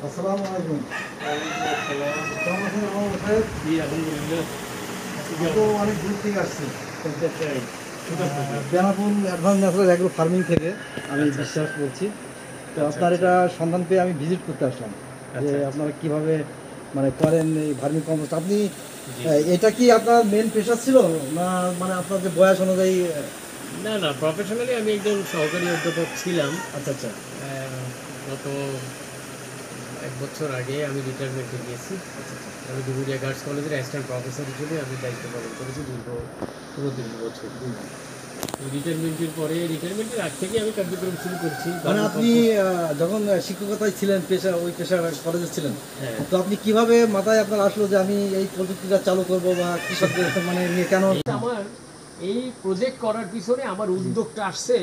আসসালামু আলাইকুম। কেমন আছেন মামুন সাহেব? আমি তো অনেক দূর থেকে আসছি। Benapole advance natural agro farming থেকে আমি বিশ্বাস করছি। তো আপনার এটা সন্ধান পেয়ে আমি ভিজিট করতে আসলাম যে আপনারা কিভাবে মানে করেন এই ভার্মি কম্পোস্ট। আপনি এটা কি আপনার মেন পেশা ছিল না মানে আপনার যে বয়স অনুযায়ী? না না, প্রফেশনালি আমি একজন সহকারী অধ্যাপক ছিলাম। আচ্ছা আচ্ছা গত 1 বছর আগে আমি রিটায়ারমেন্টে গিয়েছি। আমি ডুমুরিয়া গার্লস কলেজের অ্যাসিস্ট্যান্ট প্রফেসর হিসেবে আমি দায়িত্ব পালন করেছি দীর্ঘ 29 বছর। রিটায়ারমেন্টের আগ থেকে আমি কার্যক্রম শুরু করছি। মানে আপনি যখন শিক্ষকতায় ছিলেন পেশা ওই পেশা কলেজে ছিলেন, হ্যাঁ, তো আপনি কিভাবে মাথায় আপনার আসলো যে আমি এই প্রযুক্তিটা চালু করব বা কৃষকদের মানে নিয়ে কেন? আমার এই প্রজেক্ট করার পিছনে আমার উদ্যোগটা আসছে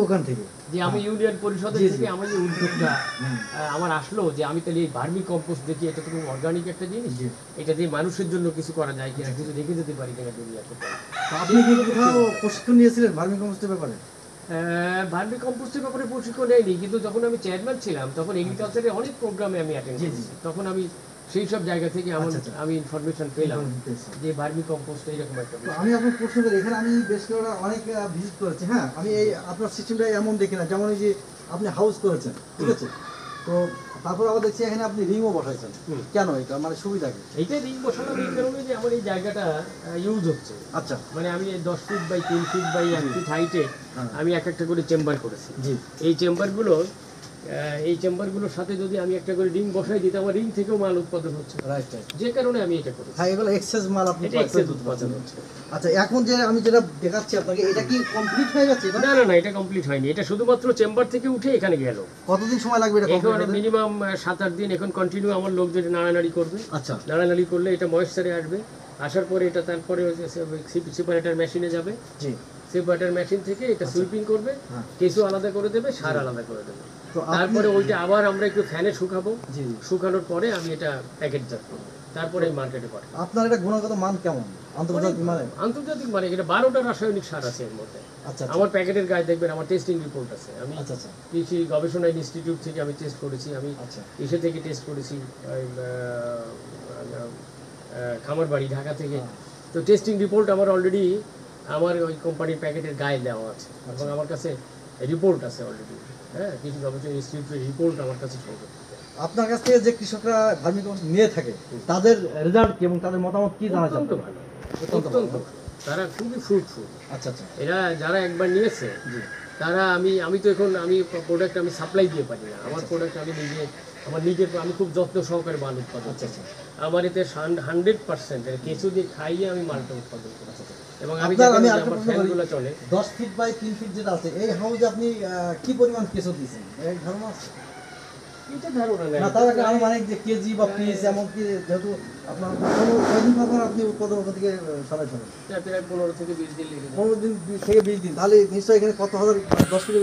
ওখান থেকে যে আমি ইউনিয়ন পরিষদের থেকে আমার যে উদ্যোগটা আমার আসলো যে আমি তাহলে এই ভার্মি কম্পোস্ট দেখি, এটা তো খুব অর্গানিক একটা জিনিস, এটা দিয়ে মানুষের জন্য কিছু করা যায় কিনা, কিছু রেখে যেতে পারি কিনা দুনিয়াতে। তো আপনি কি কোথাও প্রশিক্ষণ নিয়েছিলেন ভার্মি কম্পোস্টের ব্যাপারে? ভার্মি কম্পোস্টের ব্যাপারে প্রশিক্ষণ নেয়নি, কিন্তু যখন আমি চেয়ারম্যান ছিলাম তখন এগ্রিকালচারের অনেক প্রোগ্রামে আমি অ্যাটেন্ড করেছি। তখন আমি সেই সব জায়গা থেকে আমি ইনফরমেশন পেলাম যে ভার্মি কম্পোস্ট এইরকম একটা তো আমি আপনার প্রশ্ন করি, এখানে আমি বেশ করে অনেক ভিজিট করেছি। হ্যাঁ, আমি এই আপনার সিস্টেমটা এমন দেখি না, যেমন এই যে আপনি হাউস করেছেন, ঠিক আছে, তো তারপর আবার দেখছি এখানে আপনি রিংও বসাইছেন। কেন এটা মানে সুবিধা কি? এইটা রিং বসানোর এই কারণে যে আমার এই জায়গাটা ইউজ হচ্ছে। আচ্ছা, মানে আমি 10 feet by 3 feet by 1 feet হাইটে আমি একটা করে চেম্বার করেছি। জি, এই চেম্বারগুলোর সাথে যদি আমি একটা করে রিং বসাই দিই, আমার রিং থেকেও মাল উৎপাদন হচ্ছে, রাইট রাইট। যে কারণে আমি এটা করেছি। হ্যাঁ, এগুলো এক্সেস মাল আপনি এটা এক্সেস উৎপাদন হচ্ছে। আচ্ছা, এখন যে আমি যেটা দেখাচ্ছি আপনাকে, এটা কি কমপ্লিট হয়ে গেছে? এটা না না না, এটা কমপ্লিট হয়নি, এটা শুধুমাত্র চেম্বার থেকে উঠে এখানে গেল। কতদিন সময় লাগবে এটা এখন কমপ্লিট হতে? মিনিমাম 7-8 দিন এখন কন্টিনিউ আমার লোক যেটা নাড়ানাড়ি করবে। আচ্ছা, নাড়ানাড়ি করলে এটা ময়েশ্চারে আসবে, আসার পরে এটা তারপরে সেপারেটার মেশিনে যাবে, জি। সেপারেটার মেশিন থেকে এটা সুইপিং করবে, হ্যাঁ। কেঁচো আলাদা করে দেবে, সার আলাদা করে দেবে। তো তারপরে ওইটা আবার আমরা একটু ফ্যানে শুকাবো, জি, শুকানোর পরে আমি এটা প্যাকেটজাত করবো, তারপরে মার্কেটে পাঠাবো। আপনার এটা গুণগত মান কেমন আন্তর্জাতিক মানে? আন্তর্জাতিক মানে এটা 12টা রাসায়নিক সার আছে এর মধ্যে। আচ্ছা আমার প্যাকেটের গায়ে দেখবেন আমার টেস্টিং রিপোর্ট আছে। আমি আচ্ছা আচ্ছা কৃষি গবেষণা ইনস্টিটিউট থেকে আমি টেস্ট করেছি, আমি আচ্ছা ইসে থেকে টেস্ট করেছি, খামারবাড়ি ঢাকা থেকে। তো টেস্টিং রিপোর্ট আমার অলরেডি আমার ওই কোম্পানির প্যাকেটের গায়ে দেওয়া আছে এবং আমার কাছে রিপোর্ট আছে অলরেডি। হ্যাঁ, কৃষি গবেষণা ইনস্টিটিউটের রিপোর্ট আমার কাছে সংগ্রহ। আপনার কাছ থেকে যে কৃষকরা ভার্মি কম্পোস্ট নিয়ে থাকে তাদের রেজাল্ট কি এবং তাদের মতামত কি জানা অত্যন্ত যাবে? ভালো, অত্যন্ত অত্যন্ত ভালো। ভালো। তারা খুবই ফ্রুটফুল। আচ্ছা আচ্ছা এরা যারা একবার নিয়েছে জি, তারা আমি তো এখন আমি প্রোডাক্ট আমি সাপ্লাই দিয়ে পারি না। আমার প্রোডাক্ট আমি নিজের আমি খুব যত্ন সহকারে মাল উৎপাদন আচ্ছা করছি। আচ্ছা। আমার এতে 100% কেঁচো দিয়ে খাইয়ে আমি মালটা উৎপাদন করছি। এবং আমি আপনার আমি দেখেন যে আরেকটা আমার প্রশ্ন করি, ফ্যানগুলো চলে। 10 ফিট বাই 3 ফিট যেটা আছে এই হাউসে আপনি কি পরিমাণ কেঁচো দিয়েছেন এই ধারণা আছে? এটা ধারণা নেই। না, তার একটা আনুমানিক যে কেজি বা পিস এমনকি যেহেতু আপনার কোনো কয়দিন পর আপনি উৎপাদন ওখান থেকে সরাইছেন? প্রায় 15 থেকে 20 দিন লেগে যায়। 15 দিন থেকে 20 দিন, তাহলে নিশ্চয়ই এখানে কত হাজার 10 ফিট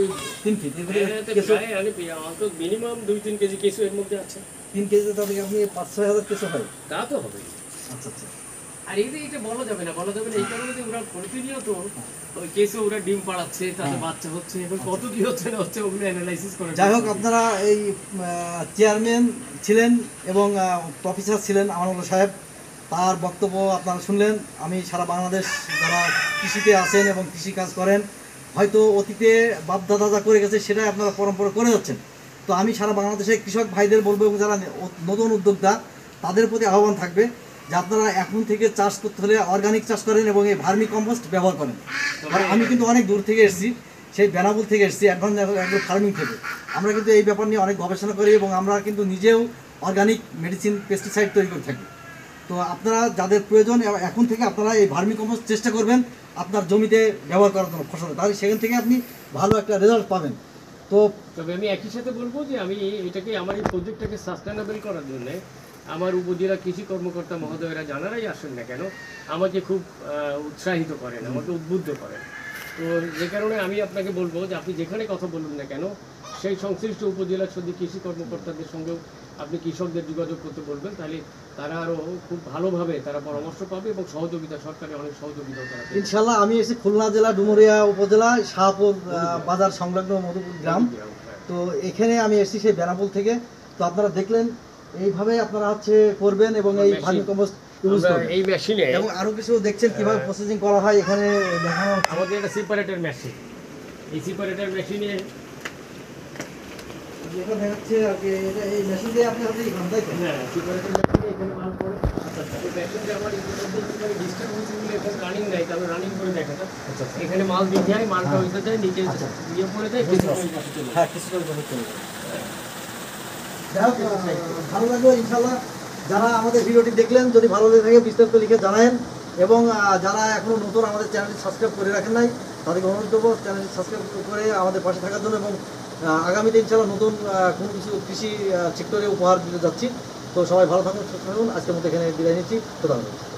3 ফিট এগুলো কেঁচো অন্তত মিনিমাম 2-3 কেজি কেঁচো এর মধ্যে আছে। 3 কেজিতে তাহলে আপনি 5-6 হাজার কেঁচো হয়। তা তো হবে। আচ্ছা আচ্ছা আর এটা বলা যাবে না এই কারণে যে ওরা প্রতিনিয়ত ওই কেসে ওরা ডিম পাড়াচ্ছে, তাদের বাচ্চা হচ্ছে, এখন কত কি হচ্ছে না হচ্ছে ওগুলো অ্যানালাইসিস করে। যাই হোক, আপনারা এই চেয়ারম্যান ছিলেন এবং প্রফেসর ছিলেন আমানুল্লাহ সাহেব, তার বক্তব্য আপনারা শুনলেন। আমি সারা বাংলাদেশ যারা কৃষিতে আছেন এবং কৃষিকাজ করেন, হয়তো অতীতে বাপদাদা যা করে গেছে সেটাই আপনারা পরম্পরা করে যাচ্ছেন। তো আমি সারা বাংলাদেশের কৃষক ভাইদের বলবো এবং যারা নতুন উদ্যোক্তা তাদের প্রতি আহ্বান থাকবে যে আপনারা এখন থেকে চাষ করতে হলে অর্গানিক চাষ করেন এবং এই ভার্মি কম্পোস্ট ব্যবহার করেন। আর আমি কিন্তু অনেক দূর থেকে এসেছি, সেই বেনাপুল থেকে এসেছি, অ্যাডভান্স অ্যাগ্রো ফার্মিং থেকে। আমরা কিন্তু এই ব্যাপার নিয়ে অনেক গবেষণা করি এবং আমরা কিন্তু নিজেও অর্গানিক মেডিসিন পেস্টিসাইড তৈরি করে থাকি। তো আপনারা যাদের প্রয়োজন এখন থেকে আপনারা এই ভার্মি কম্পোস্ট চেষ্টা করবেন আপনার জমিতে ব্যবহার করার জন্য ফসলে, তাহলে সেখান থেকে আপনি ভালো একটা রেজাল্ট পাবেন। তো তবে আমি একই সাথে বলবো যে আমি এটাকে আমার এই প্রজেক্টটাকে সাস্টেনেবল করার জন্য আমার উপজেলা কৃষি কর্মকর্তা মহোদয়রা জানারাই আসেন না কেন আমাকে খুব উৎসাহিত করেন, আমাকে উদ্বুদ্ধ করেন। তো যে কারণে আমি আপনাকে বলবো যে আপনি যেখানে কথা বলুন না কেন সেই সংশ্লিষ্ট উপজেলার সঙ্গে কৃষি কর্মকর্তাদের সঙ্গেও আপনি কৃষকদের যোগাযোগ করতে বলবেন, তাহলে তারা আরও খুব ভালোভাবে তারা পরামর্শ পাবে এবং সহযোগিতা, সরকারের অনেক সহযোগিতা তারা পেয়ে যাবে। ইনশাল্লাহ আমি এসেছি খুলনা জেলা ডুমুরিয়া উপজেলা শাহপুর বাজার সংলগ্ন মধুপুর গ্রাম। তো এখানে আমি এসেছি সেই বেনাপুল থেকে। তো আপনারা দেখলেন এইভাবে আপনারা হচ্ছে করবেন এবং এই Machine. ভার্মি কম্পোস্ট ইউজ আমরা করবেন এই মেশিনে এবং আরো কিছু দেখছেন কিভাবে প্রসেসিং করা হয় এখানে দেখানো হচ্ছে। আমাদের একটা সেপারেটর মেশিন, এই সেপারেটর মেশিনে যেটা দেখাচ্ছে আর কি এই মেশিন দিয়ে আপনি হাতে ঘন্টায় তাই তো? হ্যাঁ সেপারেটর মেশিনে এখানে মাল পড়ে। এই মেশিনটা আমার ইতিমধ্যে একটুখানি ডিস্টার্ব হয়েছে বলে এখন রানিং নাই, তবে রানিং করে দেখাটা আচ্ছা এখানে মাল দিয়ে যায়, মালটা হ্যাঁ। হইতে যায় নিচে আচ্ছা। ইয়ে পড়ে যায়, বুঝতে কিছু পারছি। ওই পাশে চলে যায়। হ্যাঁ কিছুটা ভালো চলবে। যাই হোক, ভালো লাগলো ইনশাল্লাহ। যারা আমাদের ভিডিওটি দেখলেন যদি ভালো লেগে থাকে বিস্তারিত লিখে জানায়েন এবং যারা এখনও নতুন আমাদের চ্যানেলটি সাবস্ক্রাইব করে রাখেন নাই তাদেরকে অনুরোধ করবো চ্যানেলটি সাবস্ক্রাইব করে আমাদের পাশে থাকার জন্য এবং আগামীতে ইনশাল্লাহ নতুন কোনো কিছু কৃষি সেক্টরে উপহার দিতে যাচ্ছি। তো সবাই ভালো থাকুন সুস্থ থাকুন। আজকের মতো এখানে বিদায় নিচ্ছি। খোদা হাফেজ।